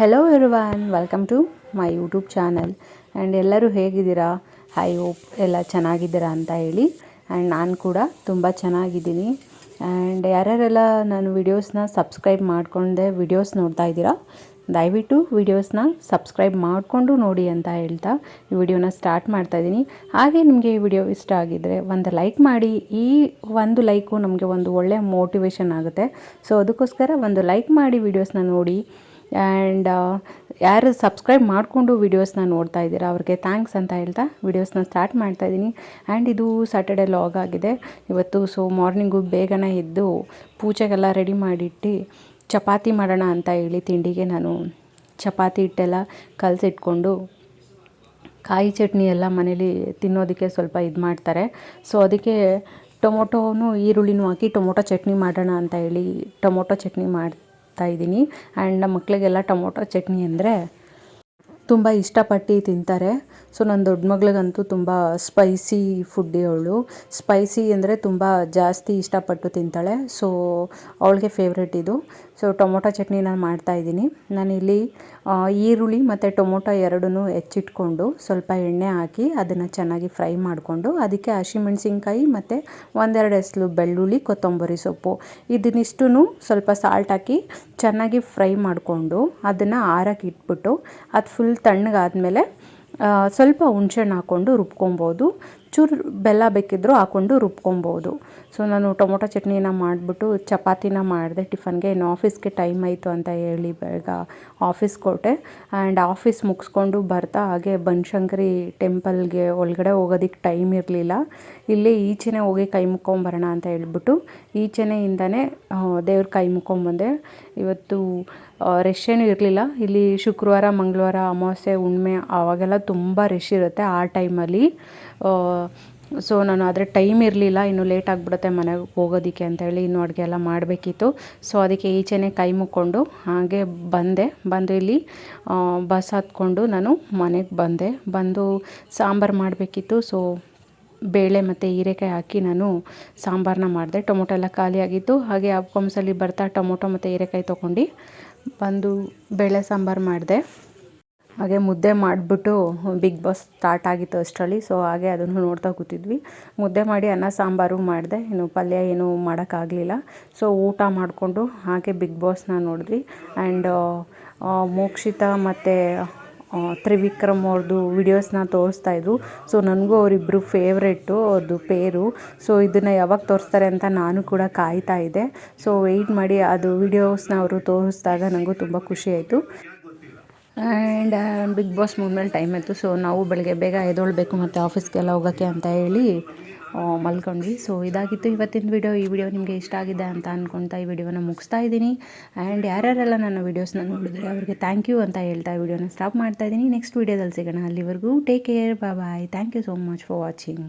Hello everyone, welcome to my YouTube channel. And ಎಲ್ಲರೂ ಹೇಗಿದ್ದೀರಾ? I hope ಎಲ್ಲ ಚೆನ್ನಾಗಿದ್ದೀರಾ ಅಂತ ಹೇಳಿ. ಆ್ಯಂಡ್ ನಾನು ಕೂಡ ತುಂಬ ಚೆನ್ನಾಗಿದ್ದೀನಿ. ಆ್ಯಂಡ್ ಯಾರ್ಯಾರೆಲ್ಲ ನಾನು ವೀಡಿಯೋಸ್ನ ಸಬ್ಸ್ಕ್ರೈಬ್ ಮಾಡಿಕೊಂಡೆ ವೀಡಿಯೋಸ್ ನೋಡ್ತಾ ಇದ್ದೀರಾ, ದಯವಿಟ್ಟು ವೀಡಿಯೋಸ್ನ ಸಬ್ಸ್ಕ್ರೈಬ್ ಮಾಡಿಕೊಂಡು ನೋಡಿ ಅಂತ ಹೇಳ್ತಾ ಈ ವಿಡಿಯೋನ ಸ್ಟಾರ್ಟ್ ಮಾಡ್ತಾಯಿದ್ದೀನಿ. ಹಾಗೆ ನಿಮಗೆ ಈ ವಿಡಿಯೋ ಇಷ್ಟ ಆಗಿದ್ದರೆ ಒಂದು ಲೈಕ್ ಮಾಡಿ. ಈ ಒಂದು ಲೈಕು ನಮಗೆ ಒಂದು ಒಳ್ಳೆಯ ಮೋಟಿವೇಶನ್ ಆಗುತ್ತೆ. ಸೊ ಅದಕ್ಕೋಸ್ಕರ ಒಂದು ಲೈಕ್ ಮಾಡಿ ವಿಡಿಯೋಸ್ನ ನೋಡಿ. ಆ್ಯಂಡ್ ಯಾರು ಸಬ್ಸ್ಕ್ರೈಬ್ ಮಾಡಿಕೊಂಡು ವೀಡಿಯೋಸ್ನ ನೋಡ್ತಾ ಇದ್ದೀರಾ ಅವ್ರಿಗೆ ಥ್ಯಾಂಕ್ಸ್ ಅಂತ ಹೇಳ್ತಾ ವೀಡಿಯೋಸ್ನ ಸ್ಟಾರ್ಟ್ ಮಾಡ್ತಾಯಿದ್ದೀನಿ. ಆ್ಯಂಡ್ ಇದು ಸ್ಯಾಟರ್ಡೆ ಲಾಗ್ ಆಗಿದೆ ಇವತ್ತು. ಸೊ ಮಾರ್ನಿಂಗು ಬೇಗನೆ ಎದ್ದು ಪೂಜೆಗೆಲ್ಲ ರೆಡಿ ಮಾಡಿಟ್ಟು ಚಪಾತಿ ಮಾಡೋಣ ಅಂತ ಹೇಳಿ ತಿಂಡಿಗೆ ನಾನು ಚಪಾತಿ ಹಿಟ್ಟೆಲ್ಲ ಕಲಸಿಟ್ಕೊಂಡು ಕಾಯಿ ಚಟ್ನಿ ಎಲ್ಲ ಮನೇಲಿ ತಿನ್ನೋದಕ್ಕೆ ಸ್ವಲ್ಪ ಇದು ಮಾಡ್ತಾರೆ. ಸೊ ಅದಕ್ಕೆ ಟೊಮೊಟೋನು ಈರುಳ್ಳಿನೂ ಹಾಕಿ ಟೊಮೊಟೊ ಚಟ್ನಿ ಮಾಡೋಣ ಅಂತ ಹೇಳಿ ಟೊಮೊಟೊ ಚಟ್ನಿ ಮಾಡ್ತಾಯಿದ್ದೀನಿ. ಆ್ಯಂಡ್ ನಮ್ಮ ಮಕ್ಕಳಿಗೆಲ್ಲ ಟೊಮೊಟೊ ಚಟ್ನಿ ಅಂದರೆ ತುಂಬ ಇಷ್ಟಪಟ್ಟು ತಿಂತಾರೆ. ಸೊ ನನ್ನ ದೊಡ್ಡ ಮಗಳಿಗಂತೂ ತುಂಬ ಸ್ಪೈಸಿ ಫುಡ್ಡಿ ಅವಳು. ಸ್ಪೈಸಿ ಅಂದರೆ ತುಂಬ ಜಾಸ್ತಿ ಇಷ್ಟಪಟ್ಟು ತಿಂತಾಳೆ. ಸೊ ಅವಳಿಗೆ ಫೇವ್ರೆಟ್ ಇದು. ಸೊ ಟೊಮೊಟೊ ಚಟ್ನಿ ನಾನು ಮಾಡ್ತಾಯಿದ್ದೀನಿ. ನಾನಿಲ್ಲಿ ಈರುಳ್ಳಿ ಮತ್ತು ಟೊಮೊಟೊ ಎರಡನ್ನೂ ಹೆಚ್ಚಿಟ್ಕೊಂಡು ಸ್ವಲ್ಪ ಎಣ್ಣೆ ಹಾಕಿ ಅದನ್ನು ಚೆನ್ನಾಗಿ ಫ್ರೈ ಮಾಡಿಕೊಂಡು ಅದಕ್ಕೆ ಹಸಿಮೆಣ್ಸಿನ್ಕಾಯಿ ಮತ್ತು ಒಂದೆರಡು ಎಸಳು ಬೆಳ್ಳುಳ್ಳಿ, ಕೊತ್ತಂಬರಿ ಸೊಪ್ಪು ಇದನ್ನಿಷ್ಟೂ ಸ್ವಲ್ಪ ಸಾಲ್ಟ್ ಹಾಕಿ ಚೆನ್ನಾಗಿ ಫ್ರೈ ಮಾಡಿಕೊಂಡು ಅದನ್ನು ಆರಕ್ಕೆ ಇಟ್ಬಿಟ್ಟು ಅದು ಫುಲ್ ತಣ್ಣಗಾದ್ಮೇಲೆ ಸ್ವಲ್ಪ ಹುಣ್ಸೆಹಣ್ಣು ಹಾಕ್ಕೊಂಡು ರುಬ್ಕೊಬೋದು. ಚೂರು ಬೆಲ್ಲ ಬೇಕಿದ್ದರೂ ಹಾಕ್ಕೊಂಡು ರುಬ್ಕೊಬೋದು. ಸೊ ನಾನು ಟೊಮೊಟೊ ಚಟ್ನಿನ ಮಾಡಿಬಿಟ್ಟು ಚಪಾತಿನ ಮಾಡಿದೆ ಟಿಫನ್ಗೆ. ಇನ್ನು ಆಫೀಸ್ಗೆ ಟೈಮ್ ಆಯಿತು ಅಂತ ಹೇಳಿ ಬೇಗ ಆಫೀಸ್ಗೆ ಹೊರಟೆ. ಆ್ಯಂಡ್ ಆಫೀಸ್ ಮುಗಿಸ್ಕೊಂಡು ಬರ್ತಾ ಹಾಗೆ ಬನಶಂಕರಿ ಟೆಂಪಲ್ಗೆ ಒಳಗಡೆ ಹೋಗೋದಕ್ಕೆ ಟೈಮ್ ಇರಲಿಲ್ಲ. ಇಲ್ಲೇ ಈಚೆನೇ ಹೋಗಿ ಕೈ ಮುಕ್ಕೊಂಬರೋಣ ಅಂತ ಹೇಳ್ಬಿಟ್ಟು ಈಚೆನೆಯಿಂದನೇ ದೇವ್ರ ಕೈ ಮುಕ್ಕೊಂಬಂದೆ. ಇವತ್ತು ರಶ್ ಏನೂ ಇರಲಿಲ್ಲ. ಇಲ್ಲಿ ಶುಕ್ರವಾರ, ಮಂಗಳವಾರ, ಅಮಾವಾಸ್ಯೆ, ಹುಣ್ಣಿಮೆ ಆವಾಗೆಲ್ಲ ತುಂಬ ರಶ್ ಇರುತ್ತೆ ಆ ಟೈಮಲ್ಲಿ. ಸೊ ನಾನು ಆದರೆ ಟೈಮ್ ಇರಲಿಲ್ಲ, ಇನ್ನು ಲೇಟ್ ಆಗಿಬಿಡುತ್ತೆ ಮನೆಗೆ ಹೋಗೋದಕ್ಕೆ ಅಂತೇಳಿ ಇನ್ನೂ ಅಡುಗೆ ಎಲ್ಲ ಮಾಡಬೇಕಿತ್ತು. ಸೊ ಅದಕ್ಕೆ ಈಚೆನೇ ಕೈ ಮುಕ್ಕೊಂಡು ಹಾಗೆ ಬಂದು ಇಲ್ಲಿ ಬಸ್ ಹತ್ಕೊಂಡು ನಾನು ಮನೆಗೆ ಬಂದು ಸಾಂಬಾರು ಮಾಡಬೇಕಿತ್ತು. ಸೊ ಬೇಳೆ ಮತ್ತು ಹೀರೆಕಾಯಿ ಹಾಕಿ ನಾನು ಸಾಂಬಾರನ್ನ ಮಾಡಿದೆ. ಟೊಮೊಟೊ ಎಲ್ಲ ಖಾಲಿಯಾಗಿತ್ತು. ಹಾಗೆ ಅಪ್ಕೊಂಸಲ್ಲಿ ಬರ್ತಾ ಟೊಮೊಟೊ ಮತ್ತು ಹೀರೆಕಾಯಿ ತೊಗೊಂಡು ಬಂದು ಬೇಳೆ ಸಾಂಬಾರು ಮಾಡಿದೆ. ಹಾಗೆ ಮುದ್ದೆ ಮಾಡಿಬಿಟ್ಟು ಬಿಗ್ ಬಾಸ್ ಸ್ಟಾರ್ಟ್ ಆಗಿತ್ತು ಅಷ್ಟರಲ್ಲಿ. ಸೊ ಹಾಗೆ ಅದನ್ನು ನೋಡ್ತಾ ಕೂತಿದ್ವಿ. ಮುದ್ದೆ ಮಾಡಿ ಅನ್ನ ಸಾಂಬಾರು ಮಾಡಿದೆ. ಇನ್ನು ಪಲ್ಯ ಏನೂ ಮಾಡೋಕ್ಕಾಗಲಿಲ್ಲ. ಸೊ ಊಟ ಮಾಡಿಕೊಂಡು ಹಾಗೆ ಬಿಗ್ ಬಾಸ್ನ ನೋಡಿದ್ವಿ. ಆ್ಯಂಡ್ ಮೋಕ್ಷಿತಾ ಮತ್ತು ತ್ರಿವಿಕ್ರಮ್ ಅವ್ರದ್ದು ವಿಡಿಯೋಸ್ನ ತೋರಿಸ್ತಾಯಿದ್ರು. ಸೊ ನನಗೂ ಅವರಿಬ್ಬರು ಫೇವ್ರೆಟ್ಟು, ಅದು ಪೇರು. ಸೊ ಇದನ್ನು ಯಾವಾಗ ತೋರಿಸ್ತಾರೆ ಅಂತ ನಾನು ಕೂಡ ಕಾಯ್ತಾ ಇದ್ದೆ. ಸೊ ವೆಯ್ಟ್ ಮಾಡಿ ಅದು ವಿಡಿಯೋಸ್ನ ಅವರು ತೋರಿಸಿದಾಗ ನನಗೂ ತುಂಬ ಖುಷಿ ಆಯಿತು. ಆ್ಯಂಡ್ ಬಿಗ್ ಬಾಸ್ ಮುಗಿದ್ಮೇಲೆ ಟೈಮ್ ಆಯಿತು. ಸೊ ನಾವು ಬೆಳಗ್ಗೆ ಬೇಗ ಎದ್ದೇಳಬೇಕು ಮತ್ತು ಆಫೀಸ್ಗೆಲ್ಲ ಹೋಗೋಕ್ಕೆ ಅಂತ ಹೇಳಿ ಮಲ್ಕೊಂಡ್ವಿ. ಸೊ ಇದಾಗಿತ್ತು ಇವತ್ತಿನ ವಿಡಿಯೋ. ಈ ವಿಡಿಯೋ ನಿಮಗೆ ಇಷ್ಟ ಆಗಿದೆ ಅಂತ ಅಂದ್ಕೊಳ್ತಾ ಈ ವಿಡಿಯೋನ ಮುಗಿಸ್ತಾ ಇದ್ದೀನಿ. ಆ್ಯಂಡ್ ಯಾರ್ಯಾರೆಲ್ಲ ನನ್ನ ವೀಡಿಯೋಸ್ನ ನೋಡಿದ್ರೆ ಅವ್ರಿಗೆ ಥ್ಯಾಂಕ್ ಯು ಅಂತ ಹೇಳ್ತಾ ವಿಡಿಯೋನ ಸ್ಟಾಪ್ ಮಾಡ್ತಾಯಿದ್ದೀನಿ. ನೆಕ್ಸ್ಟ್ ವೀಡಿಯೋದಲ್ಲಿ ಸಿಗೋಣ. ಅಲ್ಲಿವರೆಗೂ take care, bye. Thank you so much for watching.